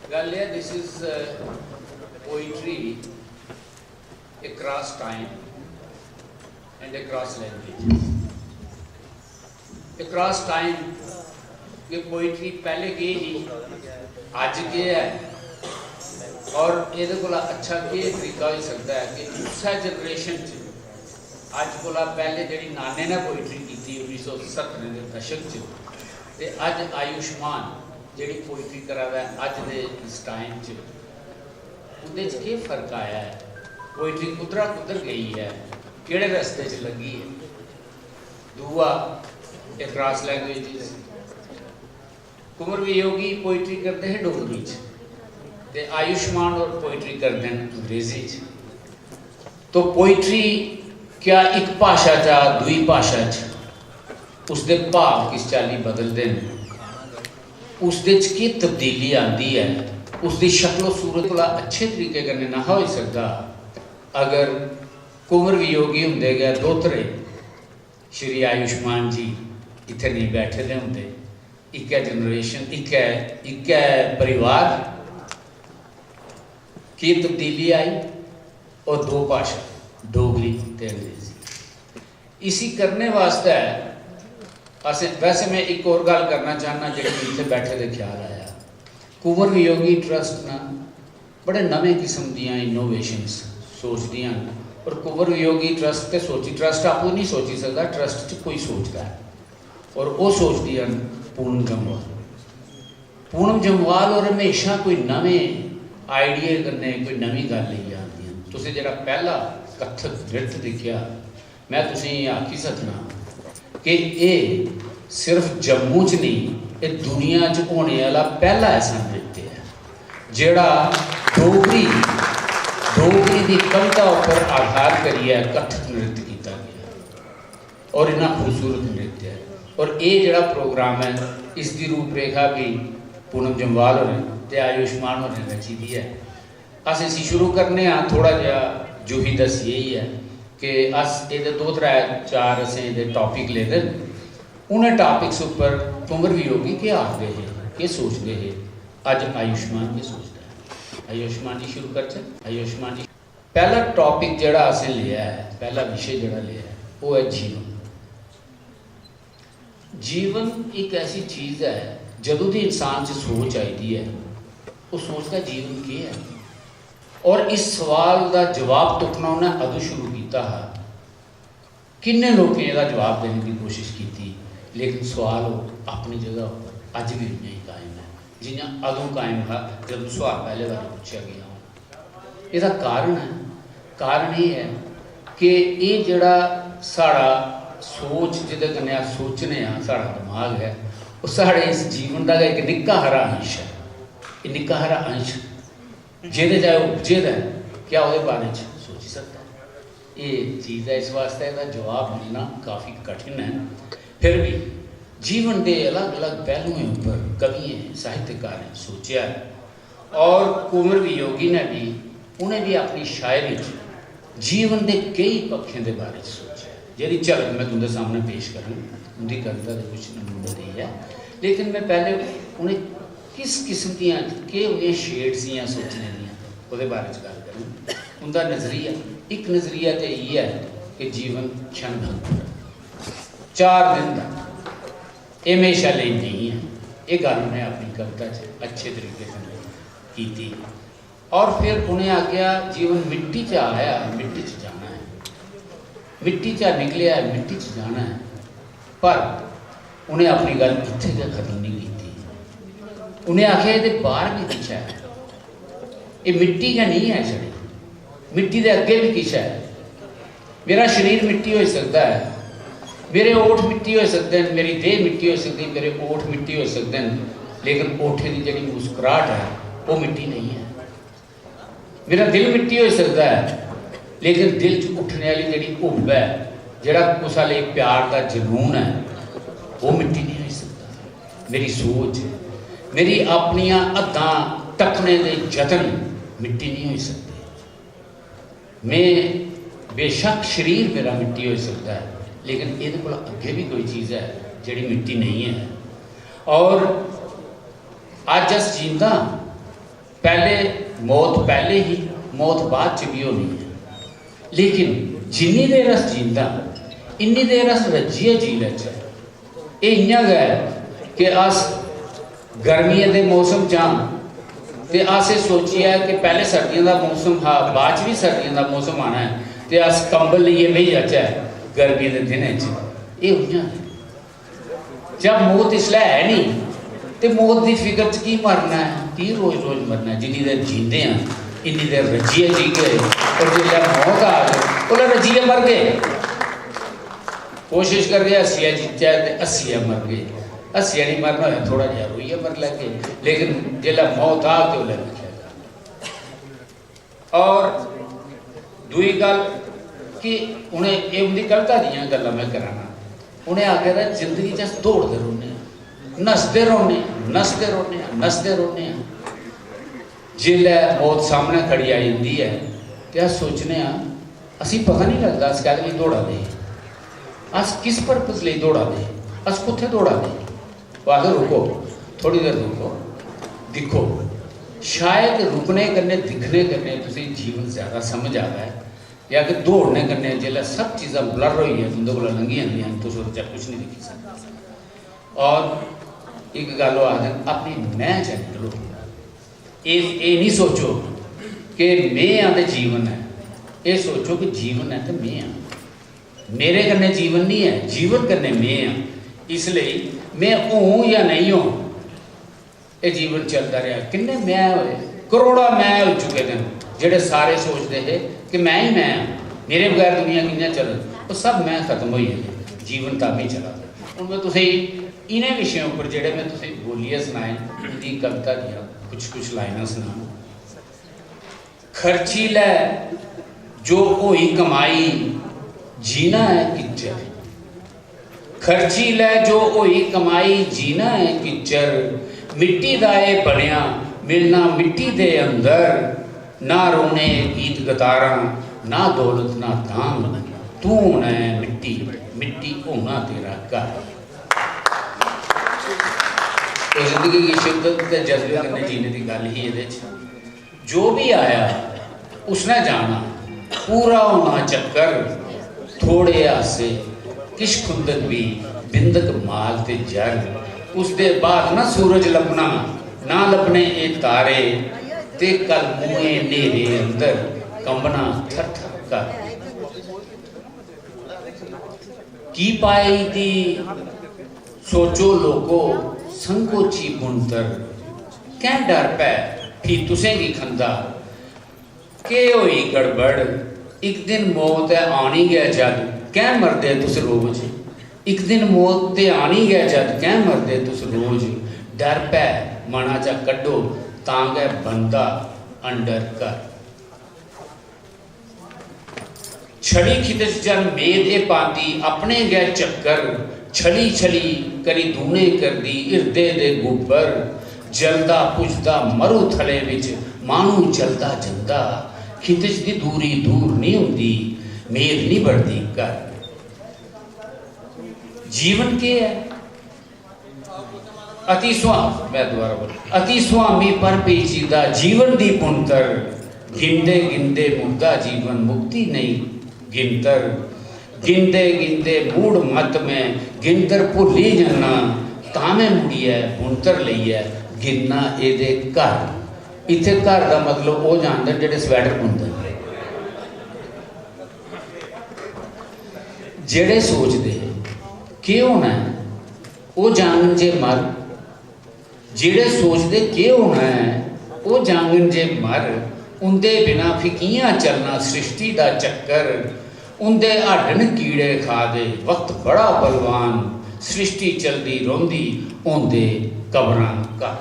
Galia, this is poetry across time and across languages. Across time, ये poetry पहले की ही आज के है और ये अच्छा के तरीका हो सकता है कि उस जनरेशन अज को पहले जी नाने ने पोइट्री की 1970 के दशक ते अज आयुष्मान जी पोइट्री करा है अज के इस टाइम के फर्क आया है। पोइट्री कुदरा कुदर गई है, किहड़े रस्ते च लगी है। दूआ cross languages, Kunwar Viyogi poetry करते हैं डोगरी ते आयुष्मान और पोइट्री करते हैं अंग्रेजी तो पोइट्री क्या एक भाषा चा दूई भाषा उसके भाव किस चाली बदलते हैं, उसदे की तब्दीली आती है, उसकी शक्लो सूरत को अच्छे तरीके कन्नै ना हो सकता अगर कुंवर वियोगी होंदे गए दोतरे श्री आयुष्मान जी इत्थे नहीं बैठे दे होंदे। एक जनरेशन एक परिवार की तब्दीली आई और दो भाषा डोगरी ते अंग्रेजी। इसी करने वास्ते वैसे मैं एक और गल करना चाहना जी इतने बैठे दे ख्याल आया। कुंवर वियोगी ट्रस्ट ना बड़े नवे किस्म दियां इनोवेशनस सोचदियां और कुंवर वियोगी ट्रस्ट ते सोची ट्रस्ट आपू नहीं सोची सकता, ट्रस्ट च कोई सोचता है और वो सोचती हैं पूनम जम्वाल। पूनम जम्वाल और हमेशा कोई नवे आइडिया करने कोई नवी गल लेके आती हैं। तुसीं जिहड़ा पहला कथक नृत्य देखिया मैं तुसीं आखी सकना कि ये सिर्फ जम्मू च नहीं ये दुनिया च होने वाला पहला ऐसा नृत्य है जिहड़ा डोगरी की कविता पर आधार करिए कथक नृत्य किया गया और इतना खूबसूरत नृत्य है। और ये जोड़ा प्रोग्राम है इसकी रूपरेखा भी पूनम जम्वाल होने आयुष्मान होने रची दी है। अस इसी शुरू करने थोड़ा जहा जो ही दस यही है कि अस ये दो त्रै चार असें टॉपिक ले दें उन्हें टॉपिक्स उपर कुंवर वियोगी के आखते हैं के सोचते हैं। अज आयुष्मान के सोचता है। आयुष्मान जी शुरू कर आयुष्मान जी पहला टॉपिक जोड़ा असें लिया है, पहला विषय जोड़ा लिया है वो है जीवन। जीवन एक ऐसी चीज़ है जदों की इंसान से सोच आई है वो सोचता जीवन क्या है और इस सवाल का जवाब तुकना उन्हें अदों शुरू किया है। किन्ने लोगों ने इसका जवाब देने की कोशिश की लेकिन सवाल अपनी जगह पर अज भी नहीं कायम है जिन्हें अदों कायम था जब सवाल पहले बार पूछा गया। इसका कारण ये है कि ये जड़ा साड़ा सोच जिदे कन्नै सोचने साड़ा दिमाग है वो साढ़े इस जीवन का एक निक्का हरा अंश है। ये निक्का हरा अंश जिहदे चाहे उपजे है क्या वो बारे सोच सकता है। ये चीज़ है इस वास्ते इसका जवाब मिलना काफ़ी कठिन है। फिर भी जीवन के अलग अलग पहलुओं पर कवियों साहित्यकार ने सोचा और कुंवर वियोगी ने भी उन्हें भी अपनी शायरी जीवन के कई पक्षों के बारे सोचा जी झलक मैं तुंदे सामने पेश करूँ। उनकी कविता के कुछ नमूने दी है लेकिन मैं पहले उन्हें किस किस्म दी शेड्स या सोचने वो बारे गल करूँ। उनका नज़रिया एक नज़रिया तो यही है कि जीवन क्षण भंग 4 दिन का ये हमेशा ले नहीं है। ये गल उन्हें अपनी कविता अच्छे तरीके से की और फिर उन्हें आख्या जीवन मिट्टी च आया मिट्टी च जाना है, मिट्टी चा निकलिया मिट्टी च जाना है। पर उन्हें अपनी गल इत्थे खत्म नहीं की। उन्हें आख्या ये बाहर भी कुछ है, ये मिट्टी का नहीं है छड़ी मिट्टी के अगे भी कुछ है। मेरा शरीर मिट्टी हो सकता है, मेरे ओठ मिट्टी हो सकते हैं, मेरी देह मिट्टी हो सकती है, मेरे ओठ मिट्टी हो सकते हैं लेकिन ओठे की जी मुस्कुराहट है वो मिट्टी नहीं है। मेरा दिल मिट्टी हो सकता है लेकिन दिल च उठने वाली जी हुब है जोड़ा उस वाले प्यार का जुनून है वो मिट्टी नहीं हो सकता। मेरी सोच मेरी अपनिया हद्दां टपने के जतन मिट्टी नहीं हो सकते। मैं बेशक शरीर मेरा मिट्टी हो सकता है लेकिन ये अगे भी कोई चीज़ है जी मिट्टी नहीं है। और अज अस जींदा पहले मौत पहले ही मौत बाद च भी होनी है, लेकिन जिन्नी देर अस जींदा इन्नी देर अस रज्जिए जी लैचे। ये इ'यां गै कि अस गर्मियों के मौसम च तो अस सोचिए कि पहले सर्दियों का मौसम हा, बाद भी सर्दियों का मौसम आना है तो अस कंबल लिए बेही जाचे गर्मी के दिनों च। ये उ'यां जब मौत इसलिए है नहीं तो मौत की फिक्र च की मरना है, की रोज़ रोज़ मरना है। जिन्नी देर जींदे हैं इन्नी देर रज्जिए जी गए, और जो मौत आ गई बोले रज्जिए मर गए। कोशिश कर रहे हसिया जीत्या तो हसिया मर गए, हसिया नहीं मरना है थोड़ा जहा रोइए मर लगे, लेकिन जिला मौत आ तो लग जाएगा। और दूई गल कि उन्हें ये उनकी कविता दियाँ गल्लां मैं कराना, उन्हें आखिर जिंदगी च अस दौड़ते रोने, नसते रोने, नसते रोने, नसते रोने। जिसलै मौत सामने खड़ी आई जाती है तो अस सोचने असी पता नहीं लगता अस कहते लिए दौड़ा दे, अस किस परपज लिए दौड़ा दे, अस कुत्थे दौड़ा दे। आखिर रुको, थोड़ी देर रुको, दिखो, शायद रुकने कन्नै दिखने कन्नै तुसें जीवन ज़्यादा समझ आवा है, या कि दौड़ने कन्नै जिसलै सब चीज़ां ब्लर होई जाए तुंदे कोला लंघी जांदियां तुस ओह्दे च कुछ नहीं दिक्खी सकदे। और एक गल ओह् आखदे अपनी मैं च निकलो, ये नहीं सोचो कि मैं आं ते जीवन है, ये सोचो कि जीवन है तो मैं आं, मेरे कन्नै जीवन नहीं है, जीवन कन्नै मैं आं। इसलिए मैं हूँ या नहीं हूँ, ये जीवन चलता रहा। किन्ने मैं होए, करोड़ा मैं हो चुके थे जेडे सारे सोचते थे कि मैं ही मैं हाँ, मेरे बगैर दुनिया कि'यां चल, वो सब मैं खत्म हो गए, जीवन तां भी चला। हूँ मैं तुसें इन्हें विषयों पर जेडे मैं तुसें बोलिए सुनाए इनकी कविता दियाँ कुछ लाइनां सुना। खर्ची लै जो होई कमाई जीना है किच्चर, खर्ची लै जो होई कमाई जीना है किच्चर, मिट्टी दा ए बनिया मिलना मिट्टी दे अंदर, ना रोने गीत गतारा ना दौलत ना दाम, तू होना है मिट्टी मिट्टी होना तेरा घर। तो जिंदगी की शिद्दत के जज्बे करने जीने की गल ही ये, जो भी आया उसने जाना, पूरा होना चक्कर थोड़े आसे किश खुंदक भी बिंदक माल ते जर, उसके बाद ना सूरज लपना ना लपने ए तारे, ते कल मुए नेरे अंदर कंबना थर थर कर। की पाई दी सोचो लोगो संकोची बुनतर, क्या डर पै भी तुसें की खंदा, के होई गड़बड़ एक दिन मौत है आनी गया जद, क्या मरदे तुस रोज, एक दिन मौत ते आनी गया जद, क्या मरदे तुस रोज, डर पै मना चा कड्डो तां गै बंदा अंडर कर। छड़ी खिदच जन मेद ए पाती अपने गै चक्कर, छली छली करी दूने कर दी इरदे दे गुब्बर, जलदा पुजदा मरु थले विच मानू चलदा जंदा, खिदच दी दूरी दूर नहीं हुंदी मेद नहीं बढ़ती कर। जीवन के है अति स्वामी पर पेचीदा जीवन दी पुंतर, गिनदे गिनदे मुक्ता जीवन मुक्ति नहीं गिनतर, गिनदे गिनदे मूड मत में गिनतर भुली जाना, तामें मुड़िए बुनतर लईए गिनना एदे घर। इत्थे घर का मतलब वो जानते जेडे स्वैटर बुनते, जेडे सोचते कि होना है वो जानन जे मर, जेडे सोचते कि होना है वो जानन जे मर, उनके बिना फिकियां चलना सृष्टि का चक्कर, उनके हड्डन कीड़े खा दे वक्त बड़ा बलवान, सृष्टि चलती रोंदी होंदे कबरां घर।